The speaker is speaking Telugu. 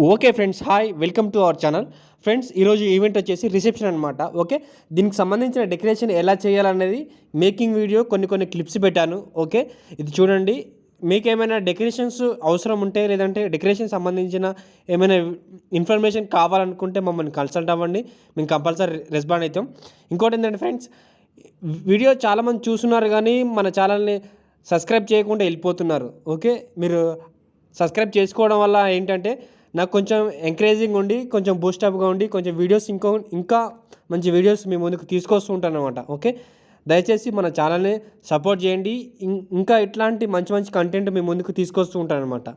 Okay friends, hi, welcome to our channel. Friends, ఈరోజు ఈవెంట్ వచ్చేసి రిసెప్షన్ అనమాట. ఓకే, దీనికి సంబంధించిన డెకరేషన్ ఎలా చేయాలనేది మేకింగ్ వీడియో కొన్ని క్లిప్స్ పెట్టాను. ఓకే, ఇది చూడండి. మీకేమైనా డెకరేషన్స్ అవసరం ఉంటే, లేదంటే డెకరేషన్ సంబంధించిన ఏమైనా ఇన్ఫర్మేషన్ కావాలనుకుంటే మమ్మల్ని కన్సల్ట్ అవ్వండి. మేము కంపల్సరీ రెస్పాండ్ అవుతాం. ఇంకోటి ఏంటంటే ఫ్రెండ్స్, వీడియో చాలామంది చూస్తున్నారు కానీ మన ఛానల్ని సబ్స్క్రైబ్ చేయకుండా వెళ్ళిపోతున్నారు. ఓకే, మీరు సబ్స్క్రైబ్ చేసుకోవడం వల్ల ఏంటంటే నాకు కొంచెం ఎంకరేజింగ్ ఉండి, కొంచెం బూస్టప్గా ఉండి, కొంచెం వీడియోస్ ఇంకా మంచి వీడియోస్ మీ ముందుకు తీసుకొస్తూ ఉంటాను అనమాట. ఓకే, దయచేసి మన ఛానల్ని సపోర్ట్ చేయండి. ఇంకా ఇట్లాంటి మంచి కంటెంట్ మీ ముందుకు తీసుకొస్తూ ఉంటాను అనమాట.